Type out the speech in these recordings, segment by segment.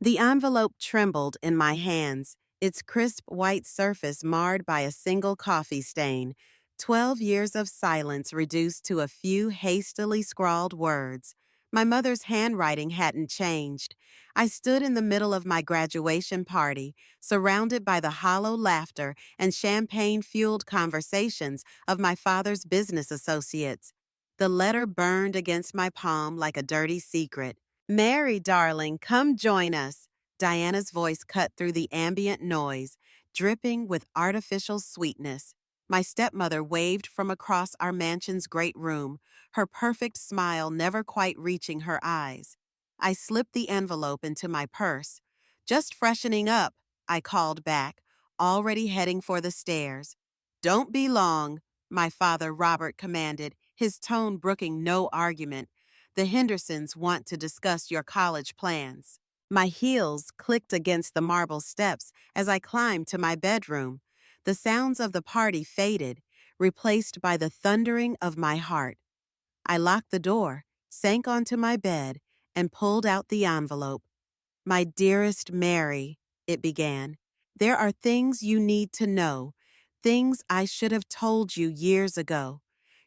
The envelope trembled in my hands, its crisp white surface marred by a single coffee stain. 12 years of silence reduced to a few hastily scrawled words. My mother's handwriting hadn't changed. I stood in the middle of my graduation party, surrounded by the hollow laughter and champagne-fueled conversations of my father's business associates. The letter burned against my palm like a dirty secret. "Mary, darling, come join us." Diana's voice cut through the ambient noise, dripping with artificial sweetness. My stepmother waved from across our mansion's great room, her perfect smile never quite reaching her eyes. I slipped the envelope into my purse. "Just freshening up," I called back, already heading for the stairs. "Don't be long," my father Robert commanded, his tone brooking no argument. "The Hendersons want to discuss your college plans." My heels clicked against the marble steps as I climbed to my bedroom. The sounds of the party faded, replaced by the thundering of my heart. I locked the door, sank onto my bed, and pulled out the envelope. "My dearest Mary," it began, "there are things you need to know, things I should have told you years ago.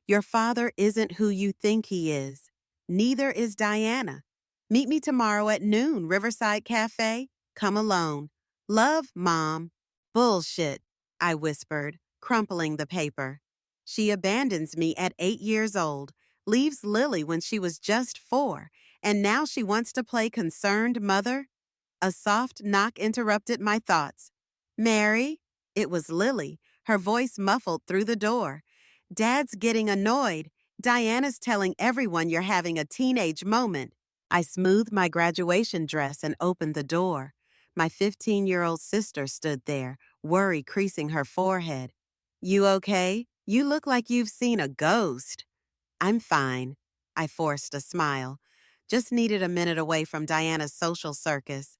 Your father isn't who you think he is. Neither is Diana. Meet me tomorrow at noon, Riverside Cafe. Come alone. Love, Mom." "Bullshit," I whispered, crumpling the paper. "She abandons me at 8 years old, leaves Lily when she was just 4, and now she wants to play concerned mother?" A soft knock interrupted my thoughts. "Mary?" It was Lily, her voice muffled through the door. "Dad's getting annoyed. Diana's telling everyone you're having a teenage moment." I smoothed my graduation dress and opened the door. My 15-year-old sister stood there, worry creasing her forehead. "You okay? You look like you've seen a ghost." "I'm fine." I forced a smile. Just needed a minute away from Diana's social circus.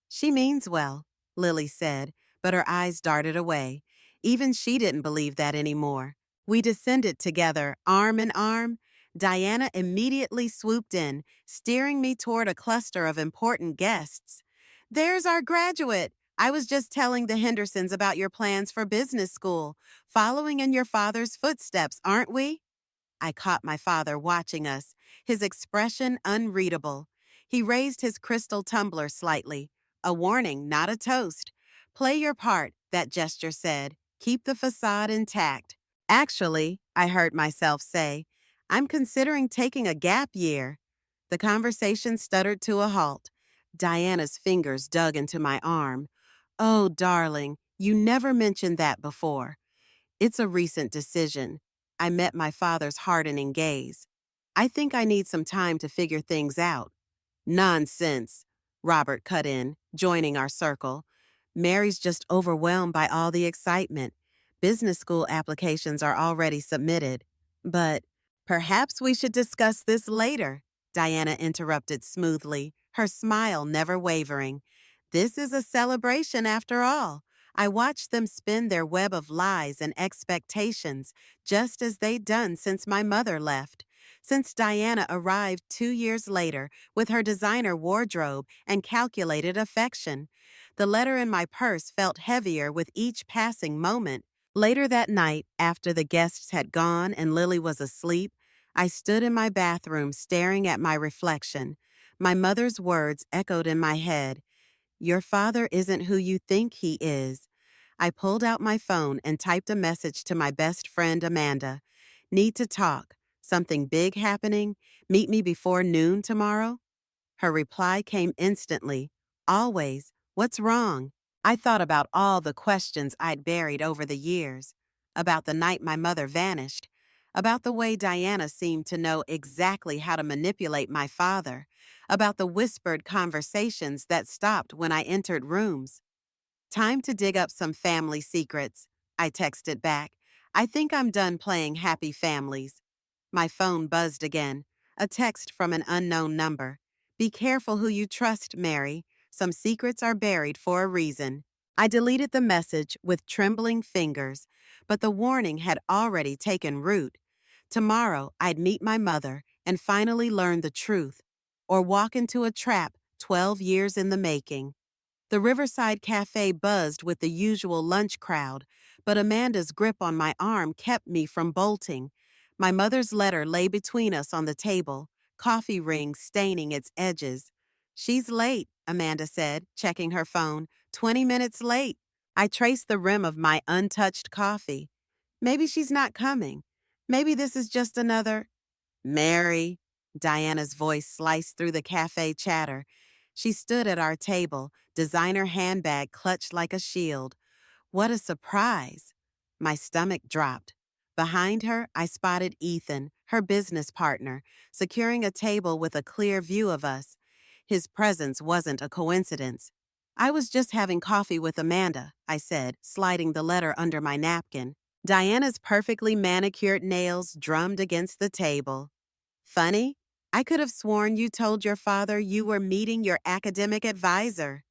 "She means well," Lily said, but her eyes darted away. Even she didn't believe that anymore. We descended together, arm in arm. Diana immediately swooped in, steering me toward a cluster of important guests. "There's our graduate. I was just telling the Hendersons about your plans for business school. Following in your father's footsteps, aren't we?" I caught my father watching us, his expression unreadable. He raised his crystal tumbler slightly. "A warning, not a toast. Play your part," that gesture said. "Keep the facade intact." "Actually," I heard myself say, "I'm considering taking a gap year." The conversation stuttered to a halt. Diana's fingers dug into my arm. "Oh, darling, you never mentioned that before." "It's a recent decision." I met my father's hardening gaze. "I think I need some time to figure things out." "Nonsense," Robert cut in, joining our circle. "Mary's just overwhelmed by all the excitement. Business school applications are already submitted." "But perhaps we should discuss this later," Diana interrupted smoothly, her smile never wavering. "This is a celebration after all." I watched them spin their web of lies and expectations, just as they'd done since my mother left. Since Diana arrived 2 years later with her designer wardrobe and calculated affection. The letter in my purse felt heavier with each passing moment. Later that night, after the guests had gone and Lily was asleep, I stood in my bathroom staring at my reflection. My mother's words echoed in my head. "Your father isn't who you think he is." I pulled out my phone and typed a message to my best friend Amanda. "Need to talk. Something big happening? Meet me before noon tomorrow?" Her reply came instantly. "Always. What's wrong?" I thought about all the questions I'd buried over the years. About the night my mother vanished. About the way Diana seemed to know exactly how to manipulate my father. About the whispered conversations that stopped when I entered rooms. "Time to dig up some family secrets," I texted back. "I think I'm done playing happy families." My phone buzzed again. A text from an unknown number. "Be careful who you trust, Mary. Some secrets are buried for a reason." I deleted the message with trembling fingers, but the warning had already taken root. Tomorrow, I'd meet my mother and finally learn the truth, or walk into a trap 12 years in the making. The Riverside Cafe buzzed with the usual lunch crowd, but Amanda's grip on my arm kept me from bolting. My mother's letter lay between us on the table, coffee rings staining its edges. "She's late," Amanda said, checking her phone. 20 minutes late. I traced the rim of my untouched coffee. Maybe she's not coming. Maybe this is just another. "Mary," Diana's voice sliced through the cafe chatter. She stood at our table, designer handbag clutched like a shield. What a surprise! My stomach dropped. Behind her, I spotted Ethan, her business partner, securing a table with a clear view of us. His presence wasn't a coincidence. "I was just having coffee with Amanda," I said, sliding the letter under my napkin. Diana's perfectly manicured nails drummed against the table. "Funny, I could have sworn you told your father you were meeting your academic advisor."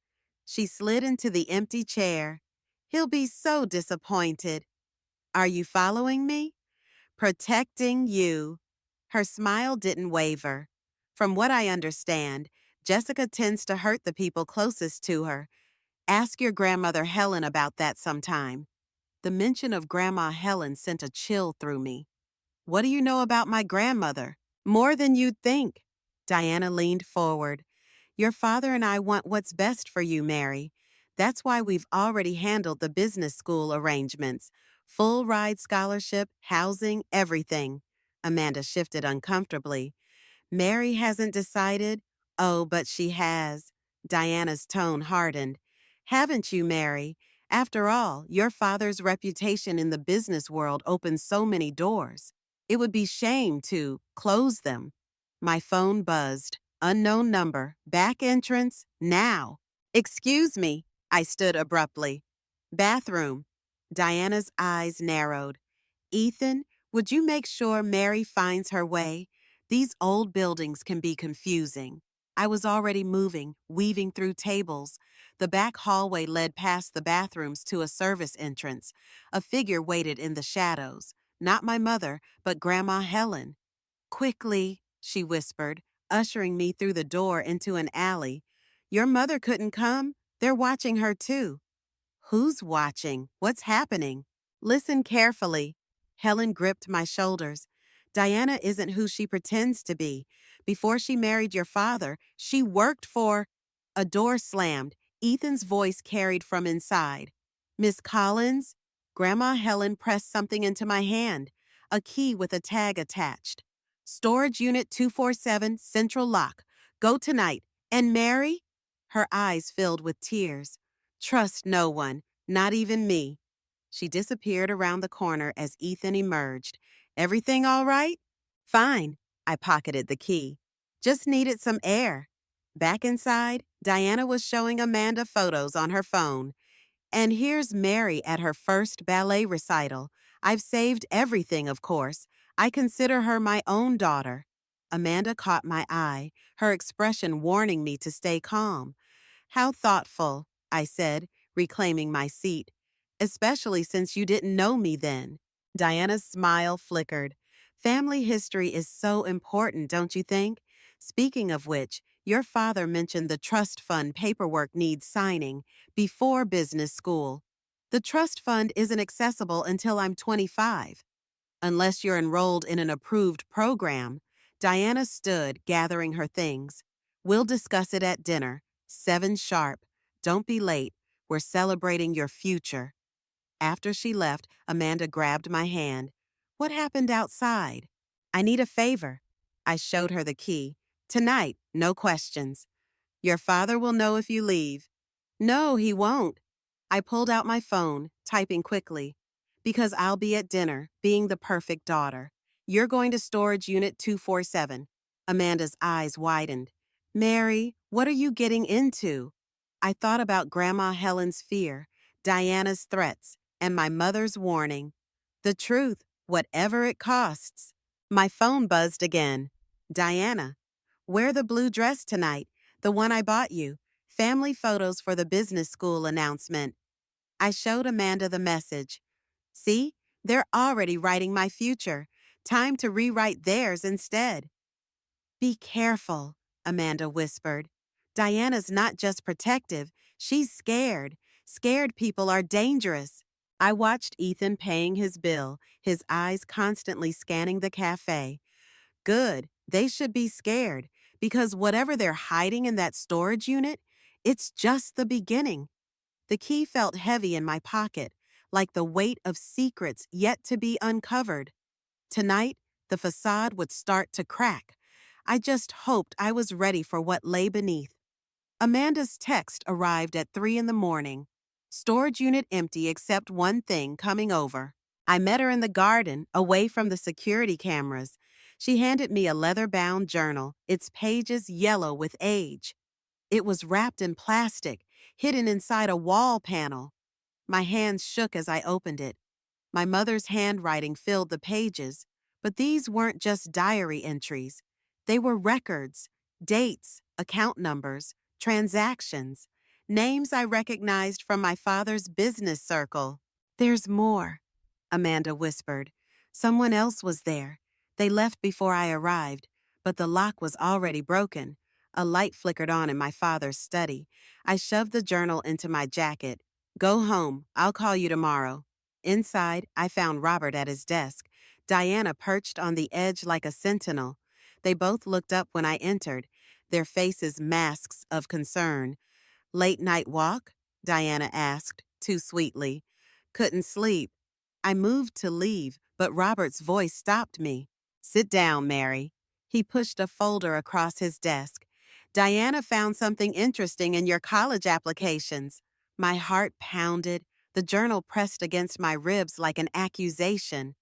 She slid into the empty chair. "He'll be so disappointed." "Are you following me?" "Protecting you." Her smile didn't waver. "From what I understand, Jessica tends to hurt the people closest to her. Ask your grandmother Helen about that sometime." The mention of Grandma Helen sent a chill through me. "What do you know about my grandmother?" "More than you'd think." Diana leaned forward. "Your father and I want what's best for you, Mary. That's why we've already handled the business school arrangements. Full ride scholarship, housing, everything." Amanda shifted uncomfortably. "Mary hasn't decided?" "Oh, but she has." Diana's tone hardened. "Haven't you, Mary? After all, your father's reputation in the business world opens so many doors. It would be shame to close them." My phone buzzed. Unknown number. Back entrance. Now. "Excuse me." I stood abruptly. "Bathroom." Diana's eyes narrowed. "Ethan, would you make sure Mary finds her way? These old buildings can be confusing." I was already moving, weaving through tables. The back hallway led past the bathrooms to a service entrance. A figure waited in the shadows. Not my mother, but Grandma Helen. "Quickly," she whispered, ushering me through the door into an alley. "Your mother couldn't come. They're watching her too." "Who's watching? What's happening?" "Listen carefully." Helen gripped my shoulders. "Diana isn't who she pretends to be. Before she married your father, she worked for—" A door slammed. Ethan's voice carried from inside. "Miss Collins?" Grandma Helen pressed something into my hand, a key with a tag attached. "Storage Unit 247, Central Lock. Go tonight. And Mary?" Her eyes filled with tears. "Trust no one, not even me." She disappeared around the corner as Ethan emerged. "Everything all right?" "Fine." I pocketed the key. "Just needed some air." Back inside, Diana was showing Amanda photos on her phone. "And here's Mary at her first ballet recital. I've saved everything, of course. I consider her my own daughter." Amanda caught my eye, her expression warning me to stay calm. "How thoughtful," I said, reclaiming my seat. "Especially since you didn't know me then." Diana's smile flickered. "Family history is so important, don't you think? Speaking of which, your father mentioned the trust fund paperwork needs signing before business school. The trust fund isn't accessible until I'm 25. Unless you're enrolled in an approved program." Diana stood, gathering her things. "We'll discuss it at dinner. 7 sharp. Don't be late. We're celebrating your future." After she left, Amanda grabbed my hand. "What happened outside?" "I need a favor." I showed her the key. "Tonight, no questions." "Your father will know if you leave." "No, he won't." I pulled out my phone, typing quickly. "Because I'll be at dinner, being the perfect daughter. You're going to storage unit 247. Amanda's eyes widened. "Mary, what are you getting into?" I thought about Grandma Helen's fear, Diana's threats, and my mother's warning. The truth, whatever it costs. My phone buzzed again. "Diana, wear the blue dress tonight, the one I bought you. Family photos for the business school announcement." I showed Amanda the message. "See, they're already writing my future. Time to rewrite theirs instead." "Be careful," Amanda whispered. Diana's not just protective, she's scared. Scared people are dangerous. I watched Ethan paying his bill, his eyes constantly scanning the cafe. Good, they should be scared, because whatever they're hiding in that storage unit, it's just the beginning. The key felt heavy in my pocket, like the weight of secrets yet to be uncovered. Tonight, the facade would start to crack. I just hoped I was ready for what lay beneath. Amanda's text arrived at 3 in the morning. Storage unit empty except one thing coming over. I met her in the garden, away from the security cameras. She handed me a leather-bound journal, its pages yellow with age. It was wrapped in plastic, hidden inside a wall panel. My hands shook as I opened it. My mother's handwriting filled the pages, but these weren't just diary entries. They were records, dates, account numbers, transactions, names I recognized from my father's business circle. "There's more," Amanda whispered. "Someone else was there. They left before I arrived, but the lock was already broken." A light flickered on in my father's study. I shoved the journal into my jacket. "Go home. I'll call you tomorrow." Inside, I found Robert at his desk, Diana perched on the edge like a sentinel. They both looked up when I entered, their faces masks of concern. "Late night walk?" Diana asked, too sweetly. "Couldn't sleep." I moved to leave, but Robert's voice stopped me. "Sit down, Mary." He pushed a folder across his desk. "Diana found something interesting in your college applications." My heart pounded. The journal pressed against my ribs like an accusation.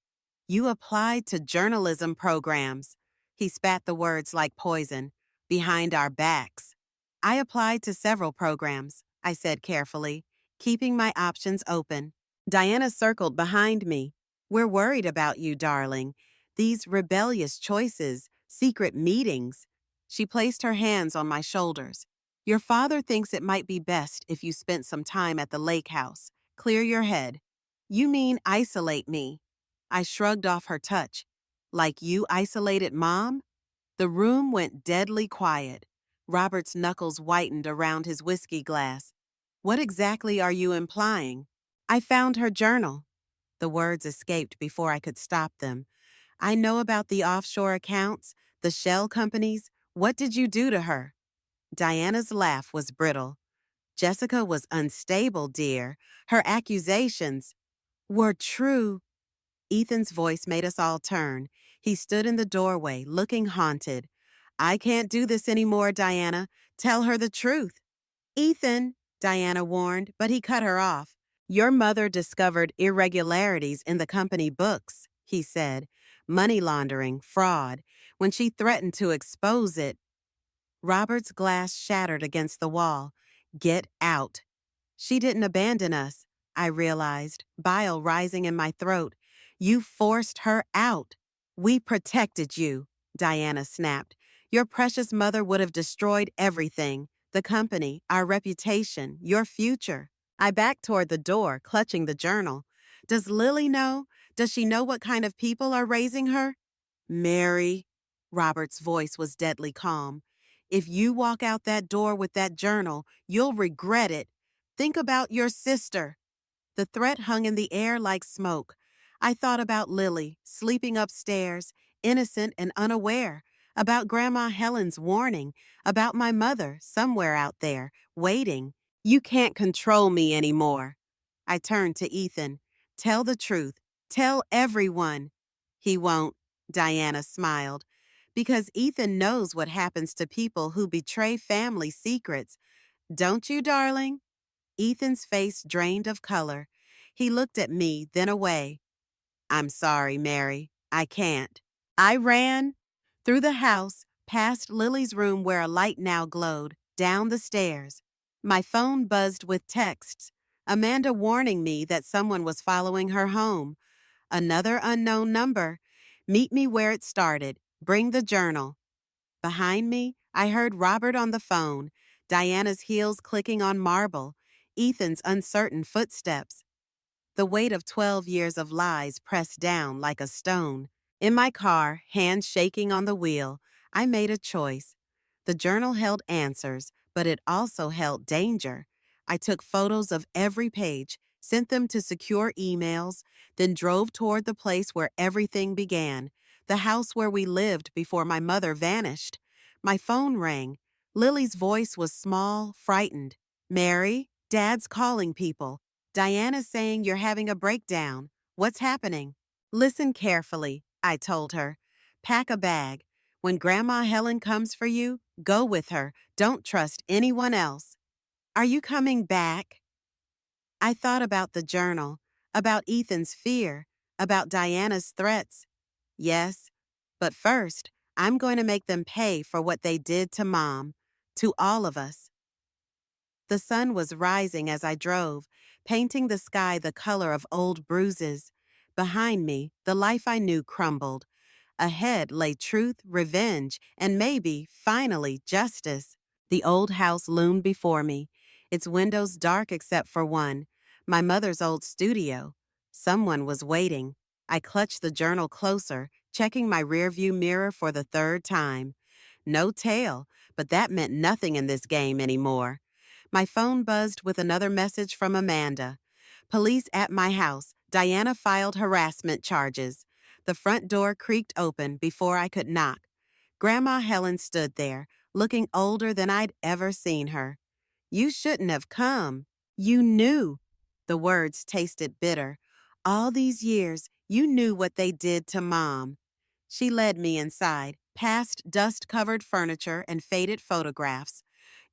"You applied to journalism programs." He spat the words like poison. "Behind our backs." "I applied to several programs," I said carefully, keeping my options open. Diana circled behind me. "We're worried about you, darling. These rebellious choices, secret meetings." She placed her hands on my shoulders. "Your father thinks it might be best if you spent some time at the lake house. Clear your head." "You mean isolate me?" I shrugged off her touch. "Like you isolated Mom?" The room went deadly quiet. Robert's knuckles whitened around his whiskey glass. "What exactly are you implying?" "I found her journal." The words escaped before I could stop them. "I know about the offshore accounts, the shell companies. What did you do to her?" Diana's laugh was brittle. "Jessica was unstable, dear. Her accusations were true." Ethan's voice made us all turn. He stood in the doorway, looking haunted. "I can't do this anymore, Diana. Tell her the truth." "Ethan," Diana warned, but he cut her off. "Your mother discovered irregularities in the company books," he said. "Money laundering, fraud. When she threatened to expose it." Robert's glass shattered against the wall. "Get out." "She didn't abandon us," I realized, bile rising in my throat. "You forced her out." "We protected you," Diana snapped. "Your precious mother would have destroyed everything. The company, our reputation, your future." I backed toward the door, clutching the journal. "Does Lily know? Does she know what kind of people are raising her?" "Mary," Robert's voice was deadly calm. "If you walk out that door with that journal, you'll regret it. Think about your sister." The threat hung in the air like smoke. I thought about Lily, sleeping upstairs, innocent and unaware, about Grandma Helen's warning, about my mother, somewhere out there, waiting. "You can't control me anymore." I turned to Ethan. "Tell the truth. Tell everyone." "He won't," Diana smiled. "Because Ethan knows what happens to people who betray family secrets. Don't you, darling?" Ethan's face drained of color. He looked at me, then away. "I'm sorry, Mary. I can't." I ran through the house, past Lily's room where a light now glowed, down the stairs. My phone buzzed with texts. Amanda warning me that someone was following her home. Another unknown number. "Meet me where it started. Bring the journal." Behind me, I heard Robert on the phone, Diana's heels clicking on marble, Ethan's uncertain footsteps. The weight of 12 years of lies pressed down like a stone. In my car, hands shaking on the wheel, I made a choice. The journal held answers, but it also held danger. I took photos of every page, sent them to secure emails, then drove toward the place where everything began, the house where we lived before my mother vanished. My phone rang. Lily's voice was small, frightened. "Mary, Dad's calling people. Diana's saying you're having a breakdown. What's happening?" "Listen carefully," I told her. "Pack a bag. When Grandma Helen comes for you, go with her. Don't trust anyone else." "Are you coming back?" I thought about the journal, about Ethan's fear, about Diana's threats. Yes, but first, I'm going to make them pay for what they did to Mom, to all of us. The sun was rising as I drove, painting the sky the color of old bruises. Behind me, the life I knew crumbled. Ahead lay truth, revenge, and maybe, finally, justice. The old house loomed before me, its windows dark except for one, my mother's old studio. Someone was waiting. I clutched the journal closer, checking my rearview mirror for the third time. No tail, but that meant nothing in this game anymore. My phone buzzed with another message from Amanda. "Police at my house. Diana filed harassment charges." The front door creaked open before I could knock. Grandma Helen stood there, looking older than I'd ever seen her. "You shouldn't have come. You knew." The words tasted bitter. "All these years, you knew what they did to Mom." She led me inside, past dust-covered furniture and faded photographs.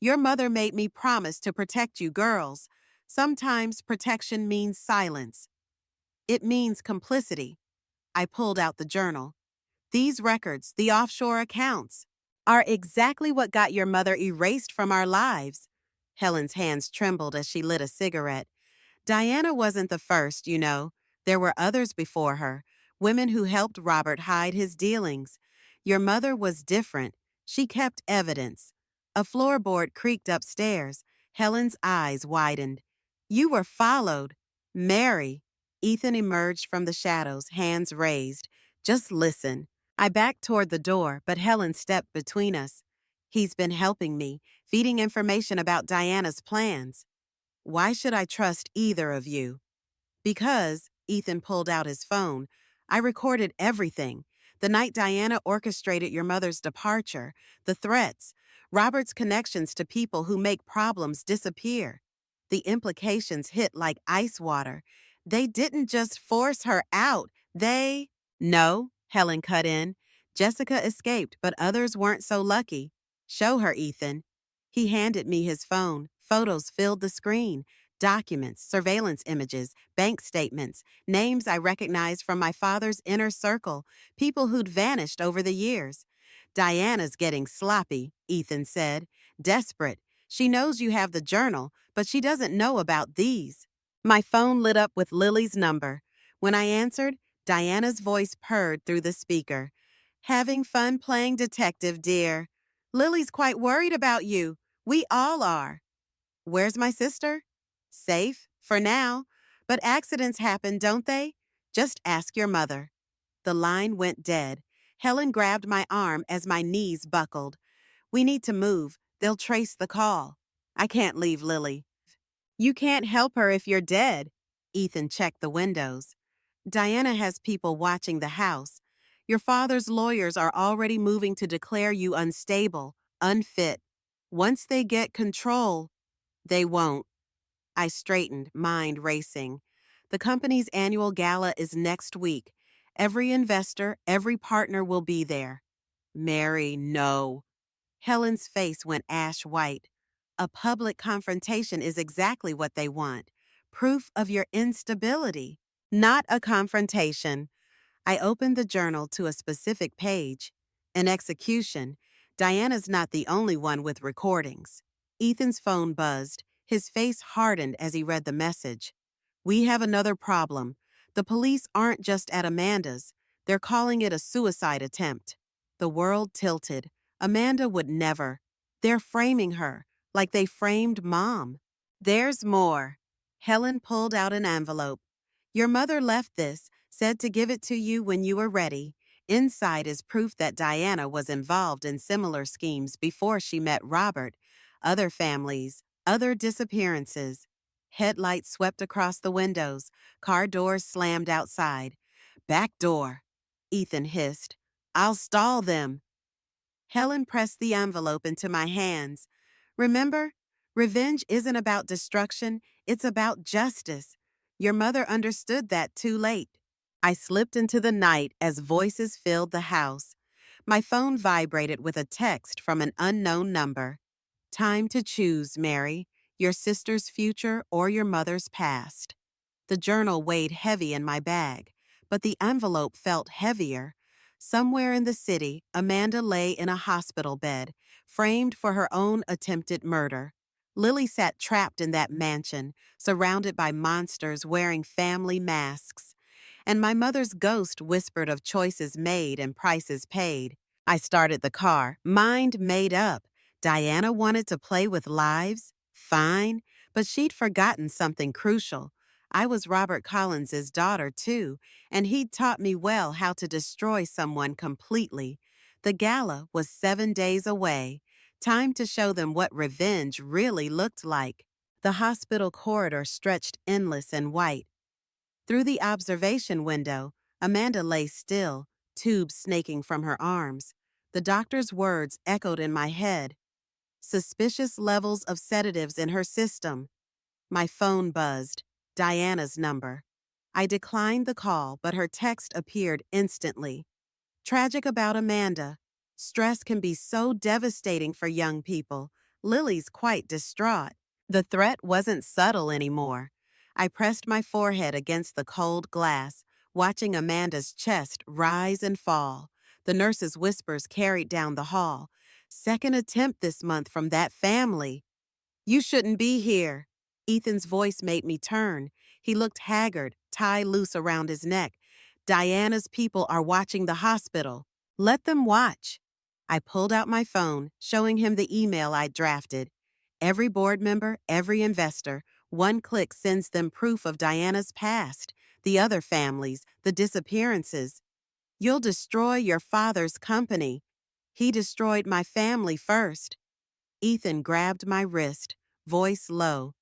"Your mother made me promise to protect you girls. Sometimes protection means silence. It means complicity." I pulled out the journal. "These records, the offshore accounts, are exactly what got your mother erased from our lives." Helen's hands trembled as she lit a cigarette. "Diana wasn't the first, you know. There were others before her, women who helped Robert hide his dealings. Your mother was different. She kept evidence." A floorboard creaked upstairs. Helen's eyes widened. "You were followed." "Mary." Ethan emerged from the shadows, hands raised. "Just listen." I backed toward the door, but Helen stepped between us. "He's been helping me, feeding information about Diana's plans." "Why should I trust either of you?" "Because," Ethan pulled out his phone, "I recorded everything. The night Diana orchestrated your mother's departure, the threats, Robert's connections to people who make problems disappear. The implications hit like ice water. They didn't just force her out, they—" "No," Helen cut in. "Jessica escaped, but others weren't so lucky. Show her, Ethan." He handed me his phone. Photos filled the screen. Documents, surveillance images, bank statements, names I recognized from my father's inner circle, people who'd vanished over the years. "Diana's getting sloppy," Ethan said. "Desperate. She knows you have the journal, but she doesn't know about these." My phone lit up with Lily's number. When I answered, Diana's voice purred through the speaker. "Having fun playing detective, dear. Lily's quite worried about you. We all are." "Where's my sister?" "Safe, for now. But accidents happen, don't they? Just ask your mother." The line went dead. Helen grabbed my arm as my knees buckled. "We need to move. They'll trace the call." "I can't leave Lily." "You can't help her if you're dead." Ethan checked the windows. "Diana has people watching the house. Your father's lawyers are already moving to declare you unstable, unfit. Once they get control—" "They won't." I straightened, mind racing. "The company's annual gala is next week. Every investor, every partner will be there." "Mary, no." Helen's face went ash white. "A public confrontation is exactly what they want. Proof of your instability." "Not a confrontation." I opened the journal to a specific page. "An execution. Diana's not the only one with recordings." Ethan's phone buzzed. His face hardened as he read the message. "We have another problem. The police aren't just at Amanda's. They're calling it a suicide attempt." The world tilted. Amanda would never. They're framing her, like they framed Mom. "There's more." Helen pulled out an envelope. "Your mother left this, said to give it to you when you were ready. Inside is proof that Diana was involved in similar schemes before she met Robert. other families, other disappearances. Headlights swept across the windows, car doors slammed outside. Back door, Ethan hissed. I'll stall them. Helen pressed the envelope into my hands. Remember, revenge isn't about destruction, it's about justice. Your mother understood that too late. I slipped into the night as voices filled the house. My phone vibrated with a text from an unknown number. Time to choose, Mary, your sister's future or your mother's past. The journal weighed heavy in my bag, but the envelope felt heavier. Somewhere in the city, Amanda lay in a hospital bed, framed for her own attempted murder. Lily sat trapped in that mansion, surrounded by monsters wearing family masks. And my mother's ghost whispered of choices made and prices paid. I started the car, mind made up. Diana wanted to play with lives? Fine, but she'd forgotten something crucial. I was Robert Collins's daughter, too, and he'd taught me well how to destroy someone completely. The gala was 7 days away. Time to show them what revenge really looked like. The hospital corridor stretched endless and white. Through the observation window, Amanda lay still, tubes snaking from her arms. The doctor's words echoed in my head. Suspicious levels of sedatives in her system. My phone buzzed. Diana's number. I declined the call, but her text appeared instantly. Tragic about Amanda. Stress can be so devastating for young people. Lily's quite distraught. The threat wasn't subtle anymore. I pressed my forehead against the cold glass, watching Amanda's chest rise and fall. The nurse's whispers carried down the hall. Second attempt this month from that family. You shouldn't be here. Ethan's voice made me turn. He looked haggard, tie loose around his neck. Diana's people are watching the hospital. Let them watch. I pulled out my phone, showing him the email I'd drafted. Every board member, every investor, one click sends them proof of Diana's past, the other families, the disappearances. You'll destroy your father's company. He destroyed my family first. Ethan grabbed my wrist, voice low.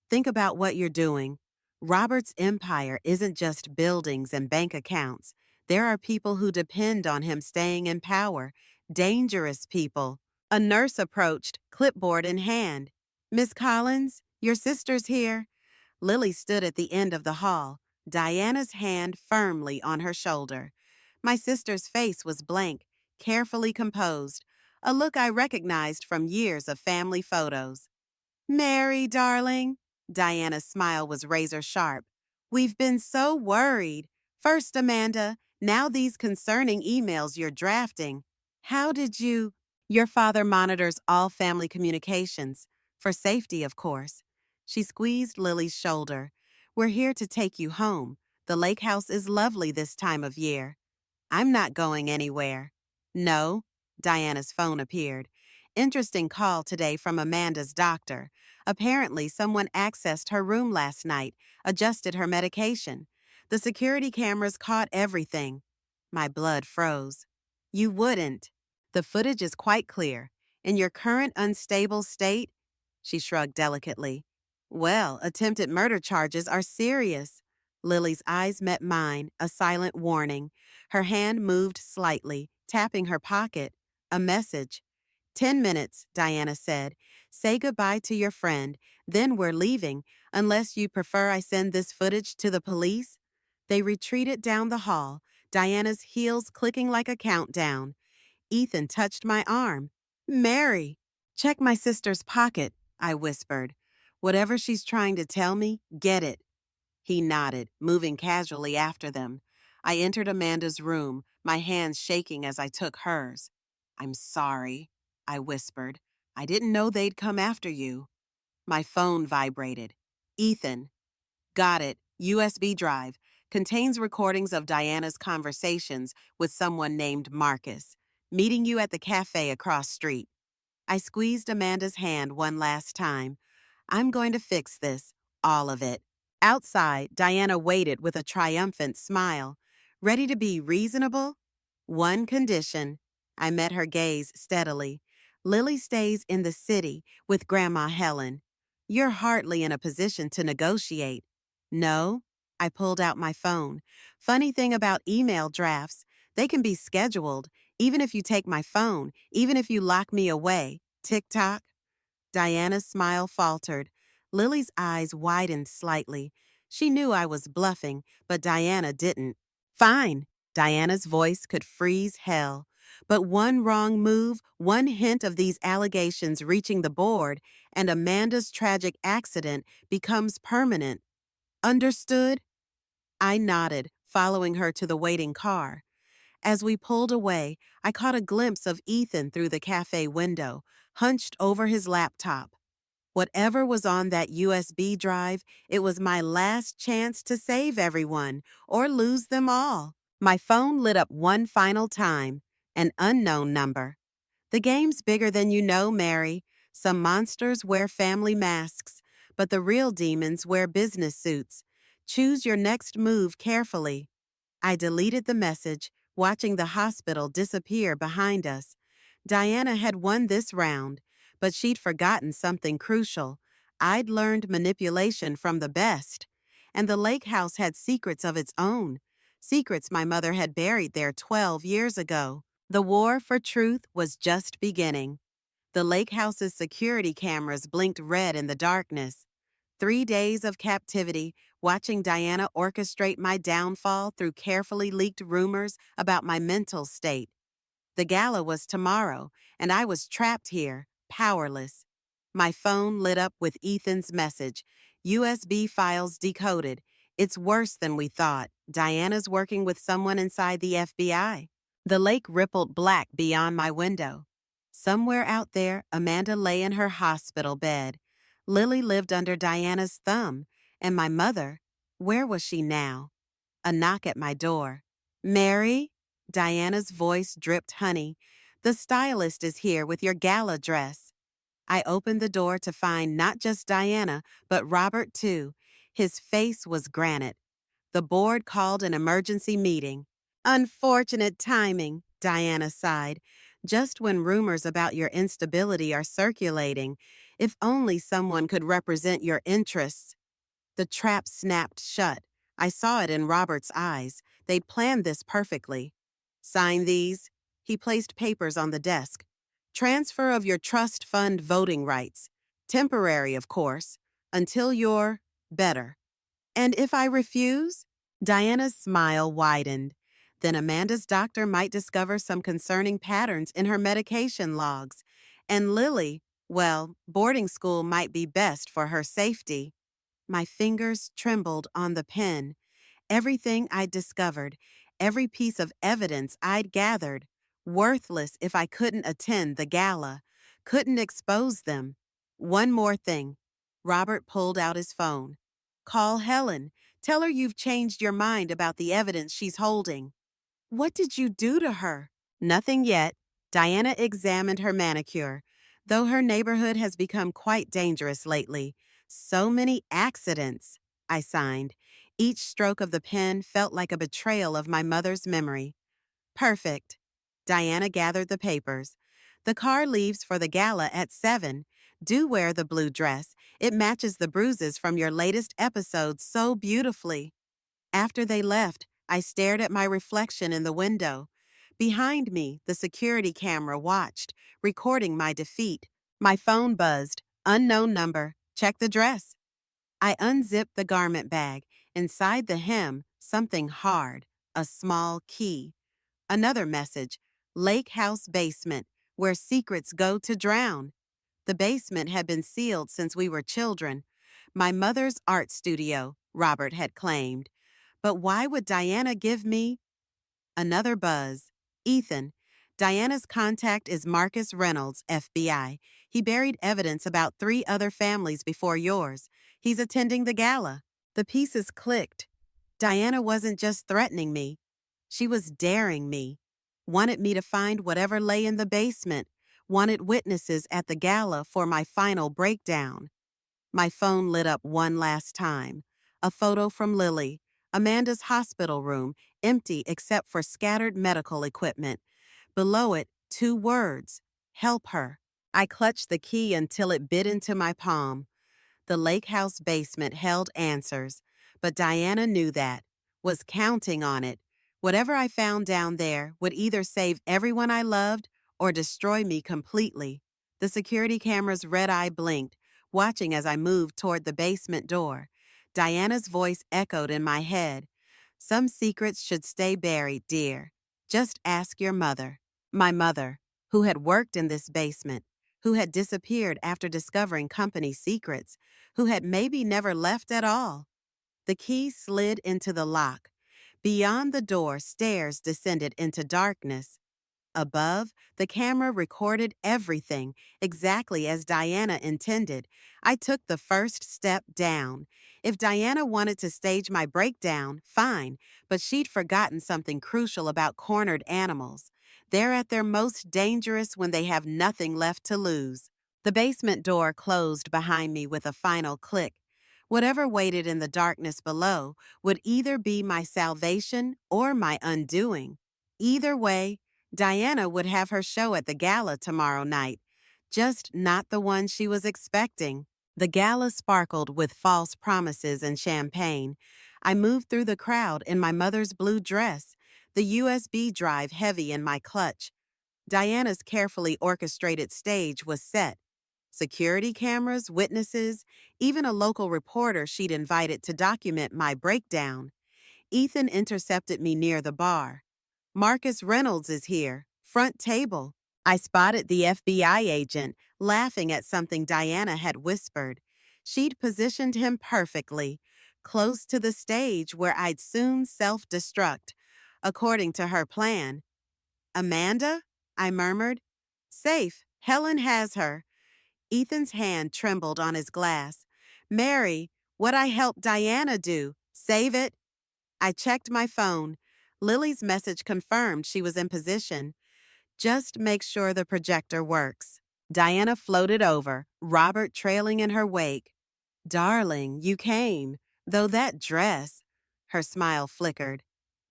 Think about what you're doing. Robert's empire isn't just buildings and bank accounts. There are people who depend on him staying in power. Dangerous people. A nurse approached, clipboard in hand. Miss Collins, your sister's here. Lily stood at the end of the hall, Diana's hand firmly on her shoulder. My sister's face was blank, carefully composed, a look I recognized from years of family photos. Mary, darling. Diana's smile was razor sharp. We've been so worried. First, Amanda, now these concerning emails you're drafting. How did you? Your father monitors all family communications. For safety, of course. She squeezed Lily's shoulder. We're here to take you home. The lake house is lovely this time of year. I'm not going anywhere. No. Diana's phone appeared. Interesting call today from Amanda's doctor. Apparently, someone accessed her room last night, adjusted her medication. The security cameras caught everything. My blood froze. You wouldn't. The footage is quite clear. In your current unstable state, she shrugged delicately. Well, attempted murder charges are serious. Lily's eyes met mine, a silent warning. Her hand moved slightly, tapping her pocket. A message. 10 minutes, Diana said. Say goodbye to your friend, then we're leaving, unless you prefer I send this footage to the police. They retreated down the hall, Diana's heels clicking like a countdown. Ethan touched my arm. Mary! Check my sister's pocket, I whispered. Whatever she's trying to tell me, get it. He nodded, moving casually after them. I entered Amanda's room, my hands shaking as I took hers. I'm sorry, I whispered. I didn't know they'd come after you. My phone vibrated. Ethan. Got it. USB drive. Contains recordings of Diana's conversations with someone named Marcus. Meeting you at the cafe across street. I squeezed Amanda's hand one last time. I'm going to fix this. All of it. Outside, Diana waited with a triumphant smile. Ready to be reasonable? One condition. I met her gaze steadily. Lily stays in the city with Grandma Helen. You're hardly in a position to negotiate. No? I pulled out my phone. Funny thing about email drafts, they can be scheduled, even if you take my phone, even if you lock me away. Tick tock. Diana's smile faltered. Lily's eyes widened slightly. She knew I was bluffing, but Diana didn't. Fine. Diana's voice could freeze hell. But one wrong move, one hint of these allegations reaching the board, and Amanda's tragic accident becomes permanent. Understood? I nodded, following her to the waiting car. As we pulled away, I caught a glimpse of Ethan through the cafe window, hunched over his laptop. Whatever was on that USB drive, it was my last chance to save everyone or lose them all. My phone lit up one final time, an unknown number. The game's bigger than you know, Mary. Some monsters wear family masks, but the real demons wear business suits. Choose your next move carefully. I deleted the message, watching the hospital disappear behind us. Diana had won this round, but she'd forgotten something crucial. I'd learned manipulation from the best. And the lake house had secrets of its own, secrets my mother had buried there 12 years ago. The war for truth was just beginning. The lake house's security cameras blinked red in the darkness. 3 days of captivity, watching Diana orchestrate my downfall through carefully leaked rumors about my mental state. The gala was tomorrow, and I was trapped here, powerless. My phone lit up with Ethan's message. USB files decoded. It's worse than we thought. Diana's working with someone inside the FBI. The lake rippled black beyond my window. Somewhere out there, Amanda lay in her hospital bed. Lily lived under Diana's thumb, and my mother, where was she now? A knock at my door. Mary? Diana's voice dripped honey. The stylist is here with your gala dress. I opened the door to find not just Diana, but Robert too. His face was granite. The board called an emergency meeting. Unfortunate timing, Diana sighed. Just when rumors about your instability are circulating, if only someone could represent your interests. The trap snapped shut. I saw it in Robert's eyes. They'd planned this perfectly. Sign these. He placed papers on the desk. Transfer of your trust fund voting rights. Temporary, of course, until you're better. And if I refuse? Diana's smile widened. Then Amanda's doctor might discover some concerning patterns in her medication logs. And Lily, well, boarding school might be best for her safety. My fingers trembled on the pen. Everything I'd discovered, every piece of evidence I'd gathered, worthless if I couldn't attend the gala, couldn't expose them. One more thing. Robert pulled out his phone. Call Helen. Tell her you've changed your mind about the evidence she's holding. What did you do to her? Nothing yet. Diana examined her manicure. Though her neighborhood has become quite dangerous lately. So many accidents, I signed. Each stroke of the pen felt like a betrayal of my mother's memory. Perfect. Diana gathered the papers. The car leaves for the gala at 7. Do wear the blue dress. It matches the bruises from your latest episode so beautifully. After they left, I stared at my reflection in the window. Behind me, the security camera watched, recording my defeat. My phone buzzed. Unknown number. Check the dress. I unzipped the garment bag. Inside the hem, something hard. A small key. Another message. Lake House basement, where secrets go to drown. The basement had been sealed since we were children. My mother's art studio, Robert had claimed. But why would Diana give me? Another buzz. Ethan. Diana's contact is Marcus Reynolds, FBI. He buried evidence about 3 other families before yours. He's attending the gala. The pieces clicked. Diana wasn't just threatening me. She was daring me. Wanted me to find whatever lay in the basement. Wanted witnesses at the gala for my final breakdown. My phone lit up one last time. A photo from Lily. Amanda's hospital room, empty except for scattered medical equipment. Below it, 2 words. Help her. I clutched the key until it bit into my palm. The lake house basement held answers, but Diana knew that, was counting on it. Whatever I found down there would either save everyone I loved or destroy me completely. The security camera's red eye blinked, watching as I moved toward the basement door. Diana's voice echoed in my head. Some secrets should stay buried, dear. Just ask your mother. My mother, who had worked in this basement, who had disappeared after discovering company secrets, who had maybe never left at all. The key slid into the lock. Beyond the door, stairs descended into darkness. Above, the camera recorded everything exactly as Diana intended. I took the first step down. If Diana wanted to stage my breakdown, fine, but she'd forgotten something crucial about cornered animals. They're at their most dangerous when they have nothing left to lose. The basement door closed behind me with a final click. Whatever waited in the darkness below would either be my salvation or my undoing. Either way, Diana would have her show at the gala tomorrow night, just not the one she was expecting. The gala sparkled with false promises and champagne. I moved through the crowd in my mother's blue dress, the USB drive heavy in my clutch. Diana's carefully orchestrated stage was set. Security cameras, witnesses, even a local reporter she'd invited to document my breakdown. Ethan intercepted me near the bar. Marcus Reynolds is here, front table. I spotted the FBI agent, laughing at something Diana had whispered. She'd positioned him perfectly, close to the stage where I'd soon self-destruct, according to her plan. Amanda? I murmured. Safe. Helen has her. Ethan's hand trembled on his glass. Mary, what I helped Diana do? Save it? I checked my phone. Lily's message confirmed she was in position. Just make sure the projector works. Diana floated over, Robert trailing in her wake. Darling, you came. Though that dress, her smile flickered.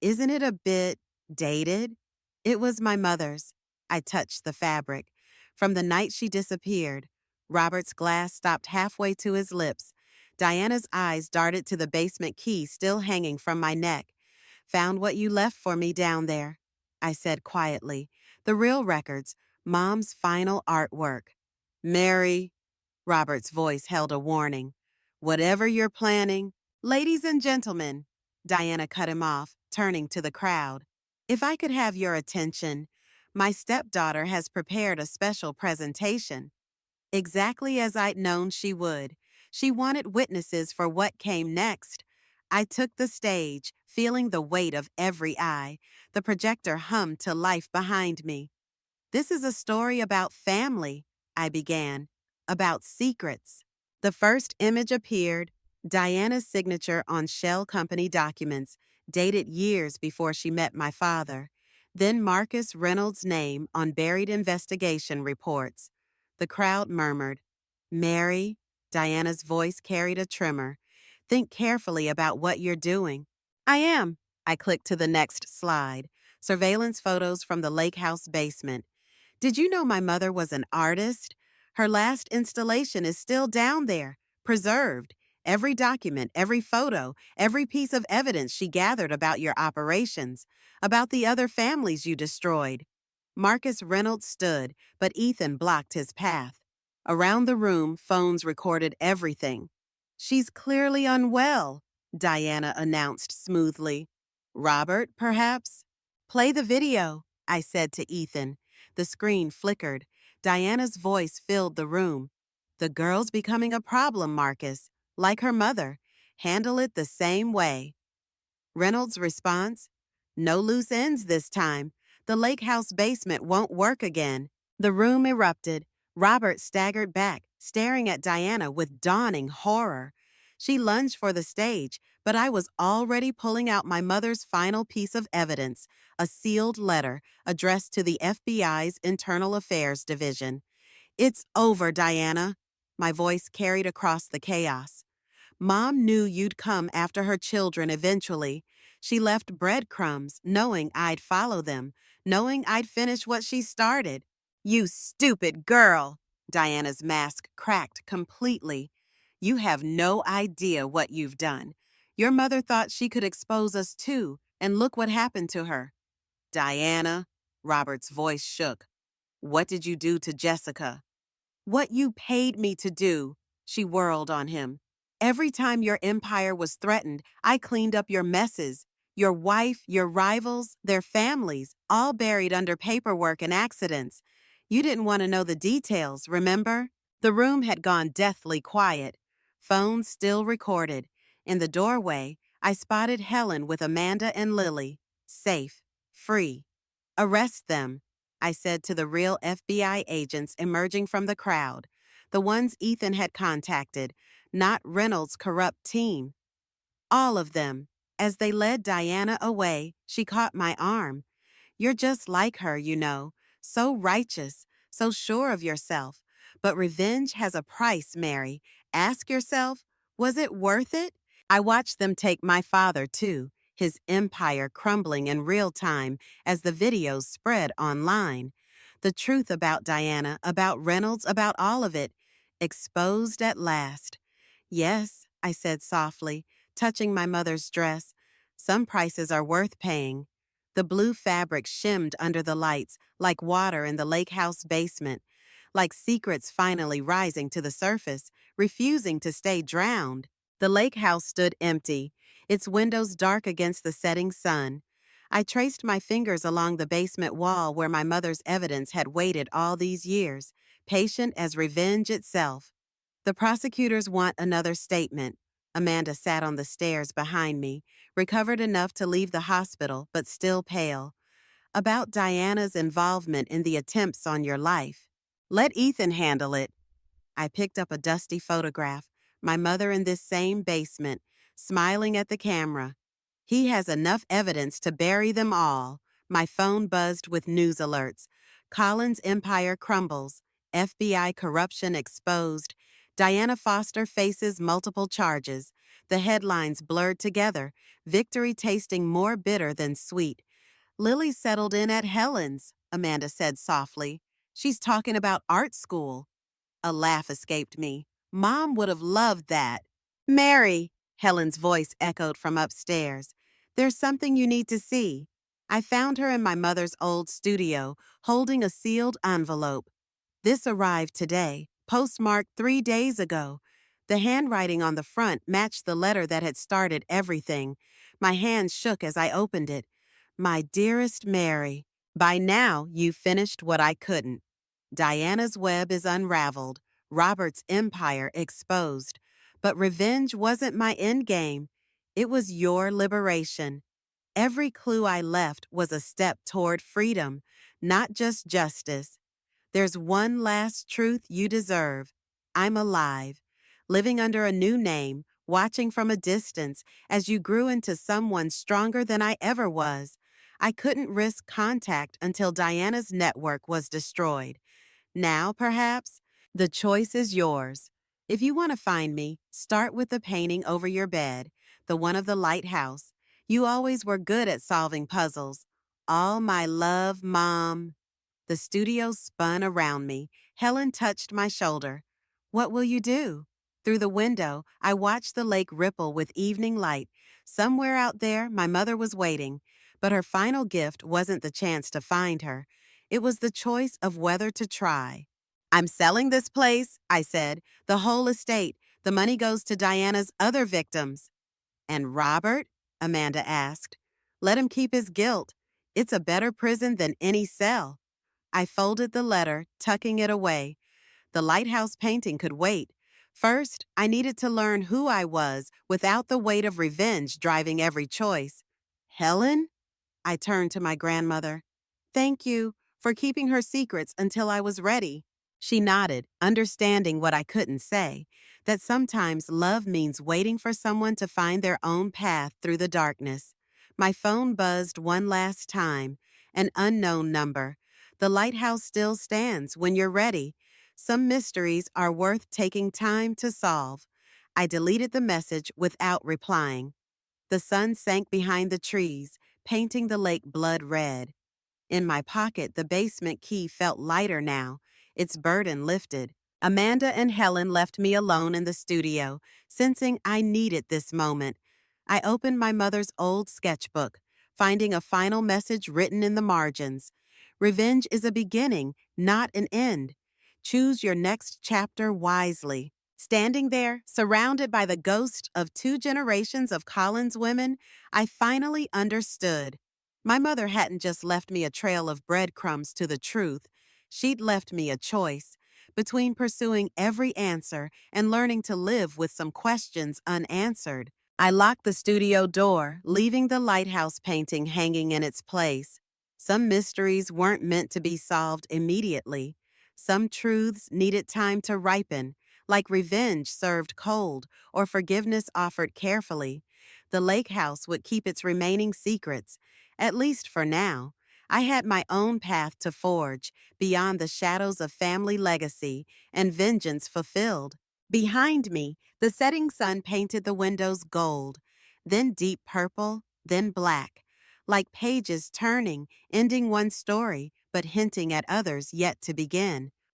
Isn't it a bit dated? It was my mother's. I touched the fabric. From the night she disappeared, Robert's glass stopped halfway to his lips. Diana's eyes darted to the basement key still hanging from my neck. Found what you left for me down there, I said quietly. The real records, Mom's final artwork. Mary, Robert's voice held a warning. Whatever you're planning, ladies and gentlemen, Diana cut him off, turning to the crowd. If I could have your attention, my stepdaughter has prepared a special presentation. Exactly as I'd known she would. She wanted witnesses for what came next. I took the stage, feeling the weight of every eye. The projector hummed to life behind me. This is a story about family, I began, about secrets. The first image appeared, Diana's signature on Shell Company documents, dated years before she met my father. Then Marcus Reynolds' name on buried investigation reports. The crowd murmured. Mary, Diana's voice carried a tremor. Think carefully about what you're doing. I am. I clicked to the next slide. Surveillance photos from the lake house basement. Did you know my mother was an artist? Her last installation is still down there, preserved. Every document, every photo, every piece of evidence she gathered about your operations, about the other families you destroyed. Marcus Reynolds stood, but Ethan blocked his path. Around the room, phones recorded everything. She's clearly unwell, Diana announced smoothly. Robert, perhaps? Play the video, I said to Ethan. The screen flickered. Diana's voice filled the room. The girl's becoming a problem, Marcus. Like her mother. Handle it the same way. Reynolds' response? No loose ends this time. The lake house basement won't work again. The room erupted. Robert staggered back, staring at Diana with dawning horror. She lunged for the stage, but I was already pulling out my mother's final piece of evidence, a sealed letter addressed to the FBI's Internal Affairs Division. It's over, Diana. My voice carried across the chaos. Mom knew you'd come after her children eventually. She left breadcrumbs, knowing I'd follow them, knowing I'd finish what she started. You stupid girl! Diana's mask cracked completely. You have no idea what you've done. Your mother thought she could expose us too, and look what happened to her. Diana, Robert's voice shook. What did you do to Jessica? What you paid me to do, she whirled on him. Every time your empire was threatened, I cleaned up your messes. Your wife, your rivals, their families, all buried under paperwork and accidents. You didn't want to know the details, remember? The room had gone deathly quiet. Phones still recorded. In the doorway, I spotted Helen with Amanda and Lily. Safe. Free. Arrest them, I said to the real FBI agents emerging from the crowd, the ones Ethan had contacted, not Reynolds' corrupt team. All of them. As they led Diana away, she caught my arm. You're just like her, you know, so righteous, so sure of yourself. But revenge has a price, Mary. Ask yourself, was it worth it? I watched them take my father, too, his empire crumbling in real time as the videos spread online. The truth about Diana, about Reynolds, about all of it, exposed at last. Yes, I said softly, touching my mother's dress. Some prices are worth paying. The blue fabric shimmed under the lights, like water in the lake house basement, like secrets finally rising to the surface, refusing to stay drowned. The lake house stood empty, its windows dark against the setting sun. I traced my fingers along the basement wall where my mother's evidence had waited all these years, patient as revenge itself. The prosecutors want another statement. Amanda sat on the stairs behind me, recovered enough to leave the hospital, but still pale. About Diana's involvement in the attempts on your life. Let Ethan handle it. I picked up a dusty photograph, my mother in this same basement, smiling at the camera. He has enough evidence to bury them all. My phone buzzed with news alerts. Collins' empire crumbles. FBI corruption exposed. Diana Foster faces multiple charges. The headlines blurred together, victory tasting more bitter than sweet. Lily settled in at Helen's, Amanda said softly. She's talking about art school. A laugh escaped me. Mom would have loved that. Mary, Helen's voice echoed from upstairs. There's something you need to see. I found her in my mother's old studio, holding a sealed envelope. This arrived today, postmarked 3 days ago. The handwriting on the front matched the letter that had started everything. My hand shook as I opened it. My dearest Mary, by now you've finished what I couldn't. Diana's web is unraveled, Robert's empire exposed. But revenge wasn't my endgame. It was your liberation. Every clue I left was a step toward freedom, not just justice. There's one last truth you deserve. I'm alive, living under a new name, watching from a distance as you grew into someone stronger than I ever was. I couldn't risk contact until Diana's network was destroyed. Now, perhaps, the choice is yours. If you want to find me, start with the painting over your bed, the one of the lighthouse. You always were good at solving puzzles. All my love, Mom. The studio spun around me. Helen touched my shoulder. What will you do? Through the window, I watched the lake ripple with evening light. Somewhere out there, my mother was waiting. But her final gift wasn't the chance to find her. It was the choice of whether to try. I'm selling this place, I said. The whole estate. The money goes to Diana's other victims. And Robert? Amanda asked. Let him keep his guilt. It's a better prison than any cell. I folded the letter, tucking it away. The lighthouse painting could wait. First, I needed to learn who I was without the weight of revenge driving every choice. Helen? I turned to my grandmother. Thank you for keeping her secrets until I was ready. She nodded, understanding what I couldn't say, that sometimes love means waiting for someone to find their own path through the darkness. My phone buzzed one last time, an unknown number. The lighthouse still stands when you're ready. Some mysteries are worth taking time to solve. I deleted the message without replying. The sun sank behind the trees, painting the lake blood red. In my pocket, the basement key felt lighter now, its burden lifted. Amanda and Helen left me alone in the studio, sensing I needed this moment. I opened my mother's old sketchbook, finding a final message written in the margins. Revenge is a beginning, not an end. Choose your next chapter wisely. Standing there, surrounded by the ghost of two generations of Collins women, I finally understood. My mother hadn't just left me a trail of breadcrumbs to the truth. She'd left me a choice between pursuing every answer and learning to live with some questions unanswered. I locked the studio door, leaving the lighthouse painting hanging in its place. Some mysteries weren't meant to be solved immediately. Some truths needed time to ripen, like revenge served cold or forgiveness offered carefully. The lake house would keep its remaining secrets, at least for now. I had my own path to forge, beyond the shadows of family legacy and vengeance fulfilled. Behind me, the setting sun painted the windows gold, then deep purple, then black, like pages turning, ending one story, but hinting at others yet to begin.